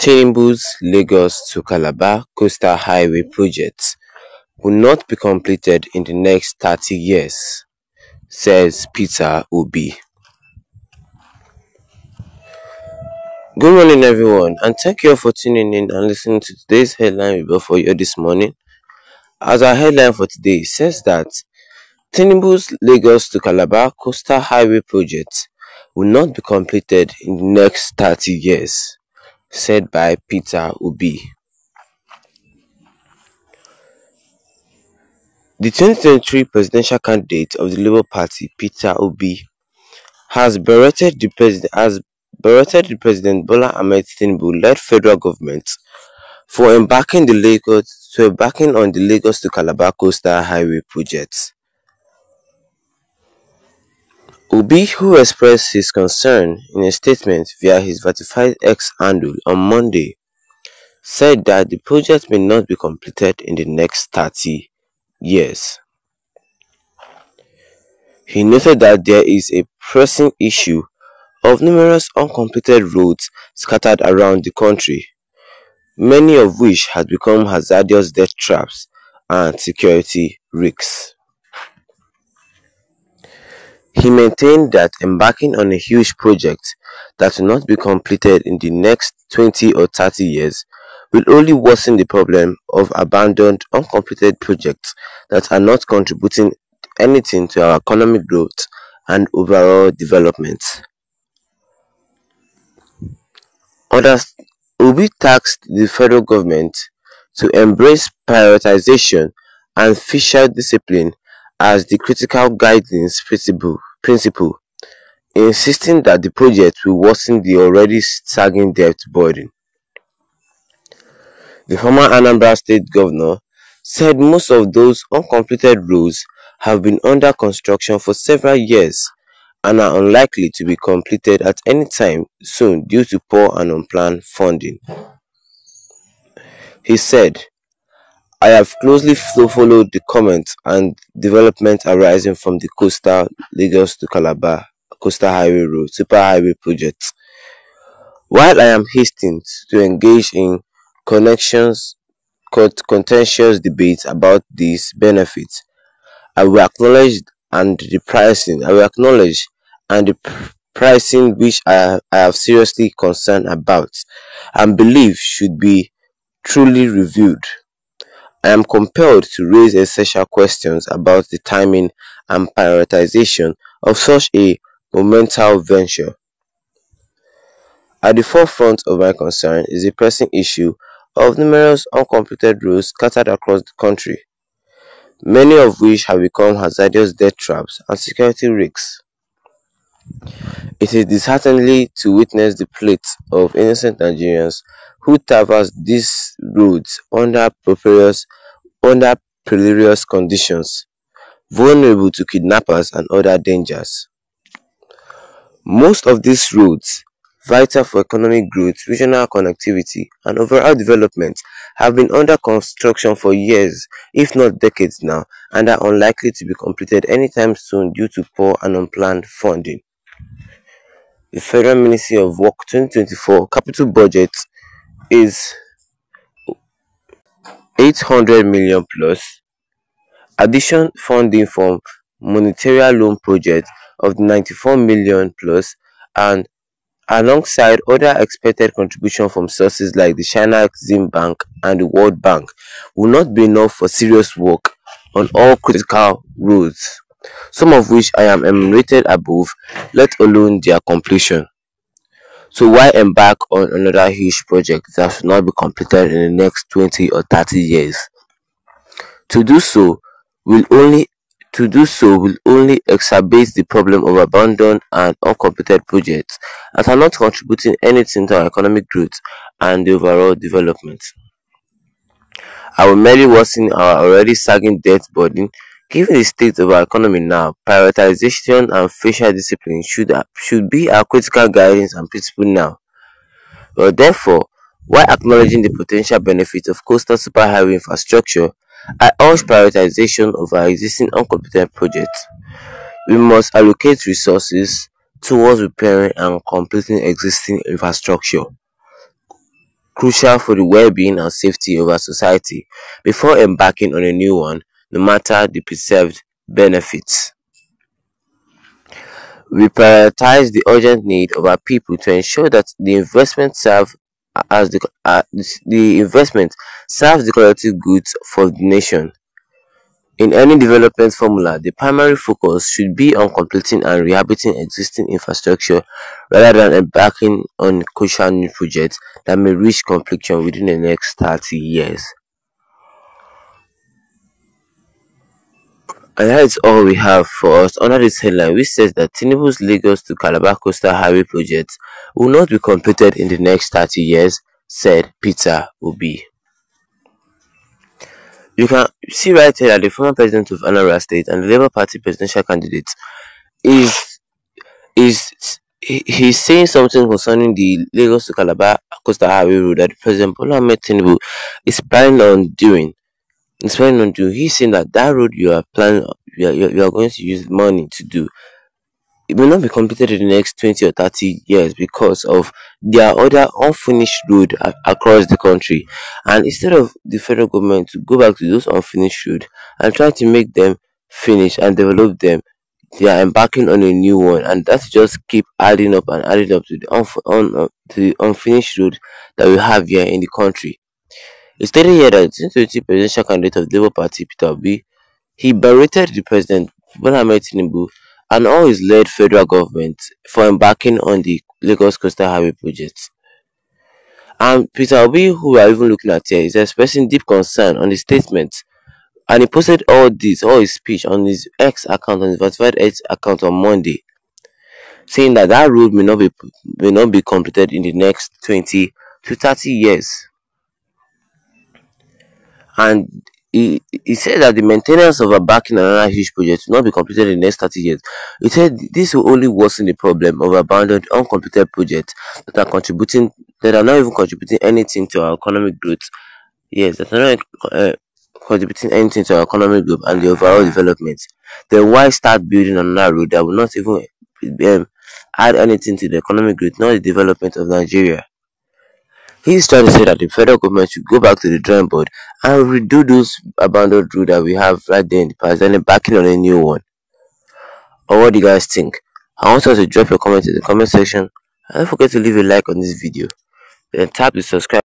Tinubu's Lagos to Calabar coastal highway project will not be completed in the next 30 years, says Peter Obi. Good morning, everyone, and thank you all for tuning in and listening to today's headline we brought for you this morning. As our headline for today says that Tinubu's Lagos to Calabar coastal highway project will not be completed in the next 30 years, said by Peter Obi. The 2023 presidential candidate of the Labour Party, Peter Obi, has berated the President Bola Ahmed Tinubu-led federal government for embarking on the Lagos to Calabar coastal highway project. Obi, who expressed his concern in a statement via his verified X handle on Monday, said that the project may not be completed in the next 30 years. He noted that there is a pressing issue of numerous uncompleted roads scattered around the country, many of which had become hazardous death traps and security risks. He maintained that embarking on a huge project that will not be completed in the next 20 or 30 years will only worsen the problem of abandoned, uncompleted projects that are not contributing anything to our economic growth and overall development. Obi tasked the federal government to embrace prioritization and fiscal discipline as the critical guiding principle, insisting that the project will worsen the already sagging debt burden. The former Anambra State governor said most of those uncompleted roads have been under construction for several years and are unlikely to be completed at any time soon due to poor and unplanned funding. He said, "I have closely followed the comments and developments arising from the coastal Lagos to Calabar coastal highway road superhighway project. While I am hastened to engage in contentious debates about these benefits, I will acknowledge the pricing which I have seriously concerned about and believe should be truly reviewed. I am compelled to raise essential questions about the timing and prioritization of such a monumental venture. At the forefront of my concern is the pressing issue of numerous uncompleted roads scattered across the country, many of which have become hazardous death traps and security risks. It is disheartening to witness the plight of innocent Nigerians who traverse these roads under perilous conditions, vulnerable to kidnappers and other dangers. Most of these roads, vital for economic growth, regional connectivity, and overall development, have been under construction for years, if not decades now, and are unlikely to be completed anytime soon due to poor and unplanned funding. The Federal Ministry of Work 2024 capital budget is 800 million plus. Addition funding from monetary loan project of 94 million plus, and alongside other expected contributions from sources like the China Exim Bank and the World Bank, will not be enough for serious work on all critical roads, some of which I am enumerated above, let alone their completion. So why embark on another huge project that should not be completed in the next 20 or 30 years? To do so will only exacerbate the problem of abandoned and uncompleted projects that are not contributing anything to our economic growth and the overall development. I will merely worsen our already sagging debt burden. Given the state of our economy now, prioritization and fiscal discipline should be our critical guidance and principle now. But therefore, while acknowledging the potential benefits of coastal superhighway infrastructure, I urge prioritization of our existing uncompleted projects. We must allocate resources towards repairing and completing existing infrastructure, crucial for the well-being and safety of our society before embarking on a new one, no matter the perceived benefits. We prioritize the urgent need of our people to ensure that the investment the investment serves the collective goods for the nation. In any development formula, the primary focus should be on completing and rehabilitating existing infrastructure rather than embarking on crucial new projects that may reach completion within the next 30 years. And that is all we have for us under this headline, which says that Tinubu's Lagos to Calabar Coastal Highway project will not be completed in the next 30 years, said Peter Obi. You can see right here that the former president of Anambra State and the Labour Party presidential candidate is is he's saying something concerning the Lagos to Calabar Coastal Highway road that President Bola Ahmed Tinubu is planning on doing. He's planning on doing. He's saying that that road you are planning, you are going to use money to do, it may not be completed in the next 20 or 30 years because of there are other unfinished road across the country, and instead of the federal government to go back to those unfinished road and try to make them finish and develop them, they are embarking on a new one, and that just keep adding up and adding up to to the unfinished road that we have here in the country. It stated here that the 2020 presidential candidate of the Labour Party, Peter Obi, he berated the president, Bola Ahmed Tinubu, and all his led federal government for embarking on the Lagos Coastal Highway project. And Peter Obi, who we are even looking at here, is expressing deep concern on the statement, and he posted all his speech on his X account, on his verified X account on Monday, saying that that road may not be completed in the next 20 to 30 years. And he said that the maintenance of embarking on another huge project will not be completed in the next 30 years. He said this will only worsen the problem of abandoned, uncompleted projects that are not even contributing anything to our economic growth. Yes, that are not contributing anything to our economic growth and the overall development. Then why start building another road that will not even add anything to the economic growth, nor the development of Nigeria? He's trying to say that the federal government should go back to the drawing board and redo those abandoned roads that we have right there in the past and then backing on a new one. Or what do you guys think? I want you to drop your comment in the comment section, and don't forget to leave a like on this video. Then tap the subscribe